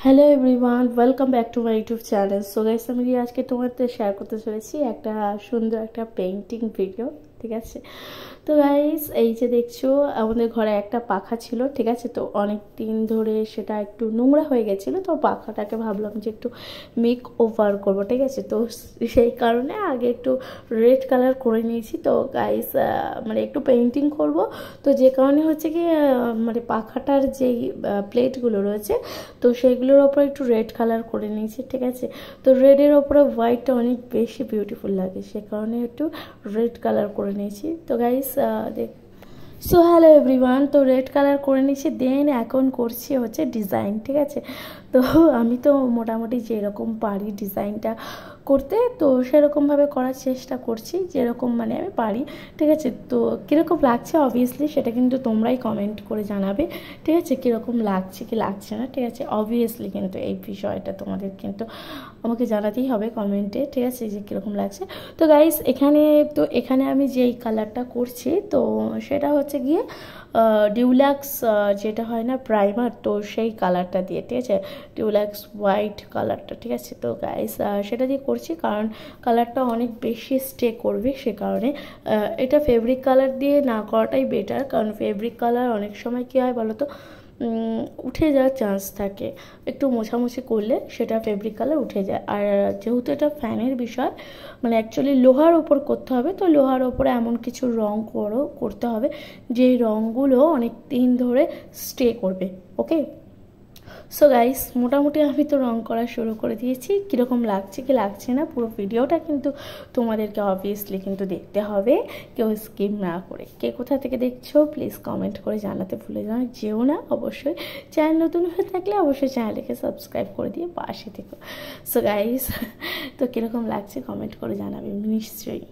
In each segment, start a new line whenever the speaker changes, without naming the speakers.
Hello everyone, welcome back to my YouTube channel. So guys, আমি আজকে তোমাদের share করতে চলেছি একটা সুন্দর একটা পেইন্টিং ভিডিও। ঠিক আছে, তো গাইস এই যে দেখছো আমাদের ঘরে একটা পাখা ছিল। ঠিক আছে, তো অনেক দিন ধরে সেটা একটু নোংরা হয়ে গেছিলো, তো পাখাটাকে ভাবলাম যে একটু মেক ওভার করবো। ঠিক আছে, তো সেই কারণে আগে একটু রেড কালার করে নিয়েছি। তো গাইস মানে একটু পেইন্টিং করব, তো যে কারণে হচ্ছে কি মানে পাখাটার যেই প্লেটগুলো রয়েছে তো সেইগুলোর ওপরে একটু রেড কালার করে নিয়েছি। ঠিক আছে, তো রেডের ওপরে হোয়াইটটা অনেক বেশি বিউটিফুল লাগে, সে কারণে একটু রেড কালার করে নিয়েছি। তো গাইস সো হ্যালো এভরিওয়ান, তো রেড কালার করে নিয়েছি, দেন এখন করছি হচ্ছে ডিজাইন। ঠিক আছে, তো আমি তো মোটামুটি যেরকম পারি ডিজাইনটা করতে, তো সেরকমভাবে করার চেষ্টা করছি, যেরকম মানে আমি পারি। ঠিক আছে, তো কীরকম লাগছে অবভিয়াসলি সেটা কিন্তু তোমরাই কমেন্ট করে জানাবে। ঠিক আছে, কীরকম লাগছে কি লাগছে না। ঠিক আছে, অবভিয়াসলি কিন্তু এই বিষয়টা তোমাদের কিন্তু আমাকে জানাতেই হবে কমেন্টে। ঠিক আছে, যে কীরকম লাগছে। তো গাইস এখানে আমি যেই কালারটা করছি তো সেটা হচ্ছে গিয়ে ডিউলাক্স, যেটা হয় না প্রাইমার, তো সেই কালারটা দিয়ে। ঠিক আছে, ডিউলাক্স হোয়াইট কালারটা। ঠিক আছে, তো গাইস সেটা দিয়ে করছি কারণ কালারটা অনেক বেশি স্টে করবে, সে কারণে এটা ফেব্রিক কালার দিয়ে না করাটাই বেটার। কারণ ফেব্রিক কালার অনেক সময় কী হয় বলো তো, উঠে যাওয়ার চান্স থাকে, একটু মোছামুছি করলে সেটা ফেব্রিক কালার উঠে যায়। আর যেহেতু এটা ফ্যানের বিষয়, মানে অ্যাকচুয়ালি লোহার ওপর করতে হবে, তো লোহার ওপরে এমন কিছু রং করতে হবে যেই রঙগুলো অনেক দিন ধরে স্টে করবে। ওকে, সো গাইস মোটামুটি আমি তো রং করা শুরু করে দিয়েছি। কীরকম লাগছে কি লাগছে না পুরো ভিডিওটা কিন্তু তোমাদেরকে অবভিয়াসলি কিন্তু দেখতে হবে, কেউ স্কিপ না করে। কে কোথা থেকে দেখছো প্লিজ কমেন্ট করে জানাতে ভুলে যেও না। অবশ্যই চ্যানেল নতুন হয়ে থাকলে অবশ্যই চ্যানেলকে সাবস্ক্রাইব করে দিয়ে পাশে থেকো। সো গাইস তো কীরকম লাগছে কমেন্ট করে জানাবে নিশ্চয়ই।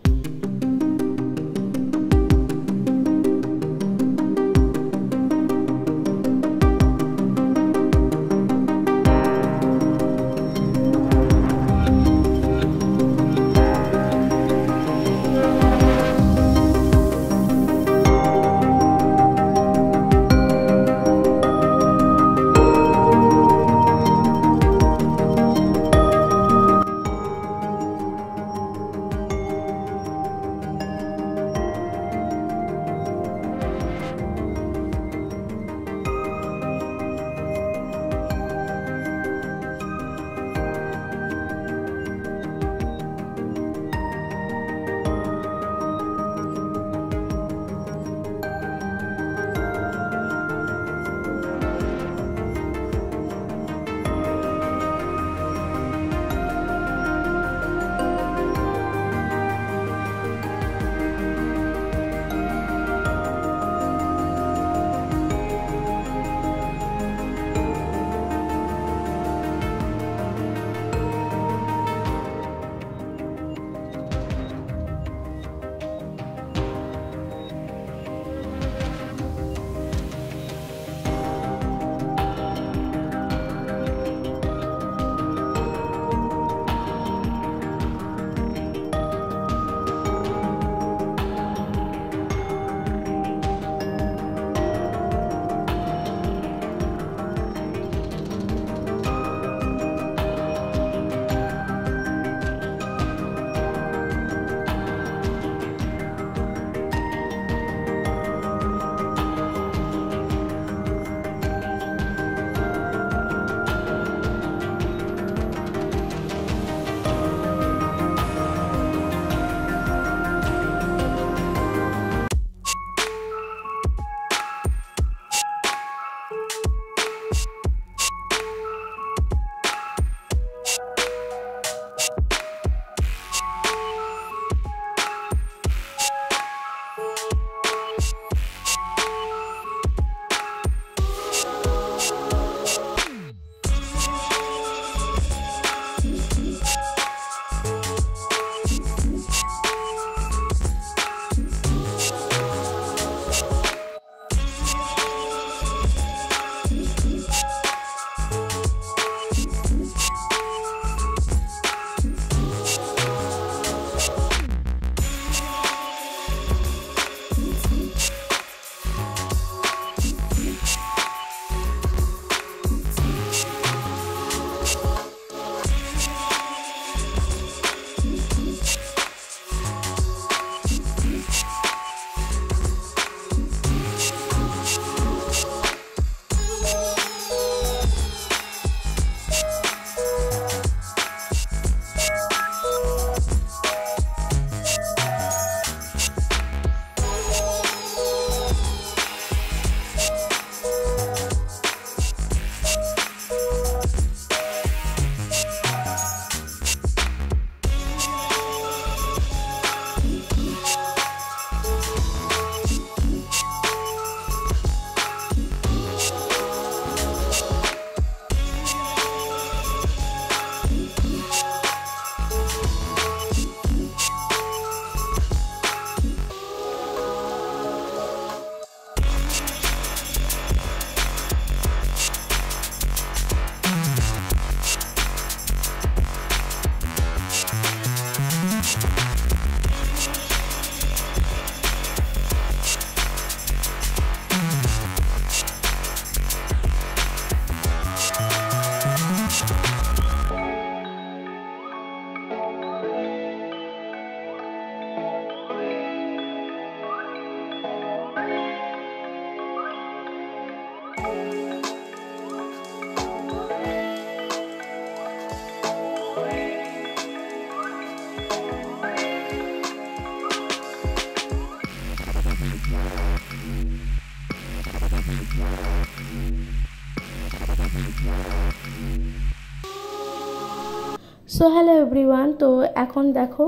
সো হ্যালো এভরিওয়ান, তো এখন দেখো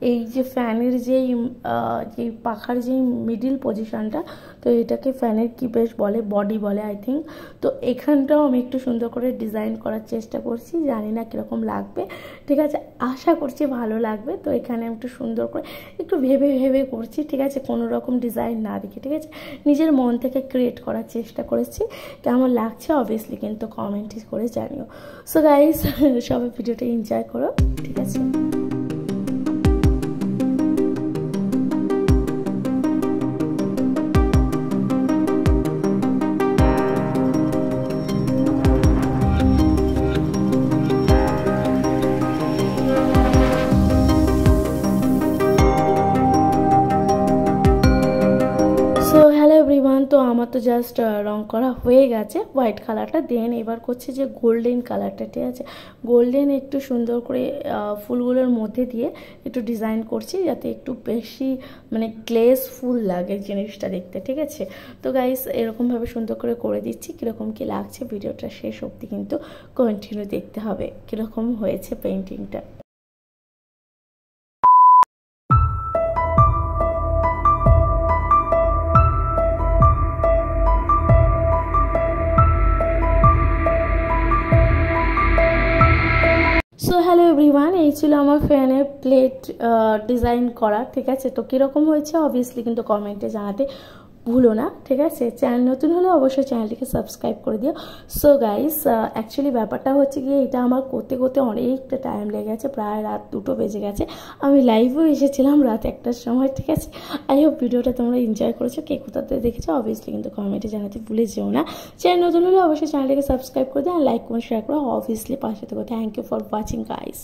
এই যে ফ্যানের যেই পাখার যেই মিডিল পজিশনটা, তো এটাকে ফ্যানের কি বেশ বলে, বডি বলে আই থিঙ্ক। তো এখানটাও আমি একটু সুন্দর করে ডিজাইন করার চেষ্টা করছি, জানি না কীরকম লাগবে, ঠিক আছে, আশা করছি ভালো লাগবে। তো এখানে আমি একটু সুন্দর করে একটু ভেবে ভেবে করছি, ঠিক আছে, কোনো রকম ডিজাইন না দেখে, ঠিক আছে, নিজের মন থেকে ক্রিয়েট করার চেষ্টা করেছি। কেমন লাগছে অবভিয়াসলি কিন্তু কমেন্ট করে জানিও। সো গাইস, সবাই ভিডিওটা এনজয় করো, ঠিক আছে। সো হ্যালো এভরিওয়ান, তো আমার তো জাস্ট রং করা হয়ে গেছে হোয়াইট কালারটা, দেন এবার করছে যে গোল্ডেন কালারটা, ঠিক আছে, গোল্ডেন একটু সুন্দর করে ফুলগুলোর মধ্যে দিয়ে একটু ডিজাইন করছি যাতে একটু বেশি মানে গ্লেসফুল লাগে জিনিসটা দেখতে, ঠিক আছে। তো গাইস এরকমভাবে সুন্দর করে দিচ্ছি। কীরকম কী লাগছে ভিডিওটা শেষ অবধি কিন্তু কন্টিনিউ দেখতে হবে কীরকম হয়েছে পেন্টিংটা। সো হ্যালো এভরিওয়ান, এই ছিল আমার ফ্যানের প্লেট ডিজাইন করা, ঠিক আছে। তো কীরকম হয়েছে অবভিয়াসলি কিন্তু কমেন্টে জানাতে ভুলো না, ঠিক আছে। চ্যানেল নতুন হলে অবশ্যই চ্যানেলটিকে সাবস্ক্রাইব করে দিও। সো গাইস অ্যাকচুয়ালি ব্যাপারটা হচ্ছে গিয়ে এটা আমার করতে করতে অনেকটা টাইম লেগে গেছে, প্রায় রাত 2টো বেজে গেছে। আমি লাইভেও এসেছিলাম রাত 1টার সময়, ঠিক আছে। আই হোপ ভিডিওটা তোমরা এনজয় করেছো, কে কোথাতে দেখেছো অবভিয়াসলি কিন্তু কমেন্টে জানাতে ভুলে যেও না। চ্যানেল নতুন হলে অবশ্যই চ্যানেলটিকে সাবস্ক্রাইব করে দিও আর লাইক কমেন্ট শেয়ার করো, অবভিয়াসলি পাশে থেকো। Thank you for watching guys.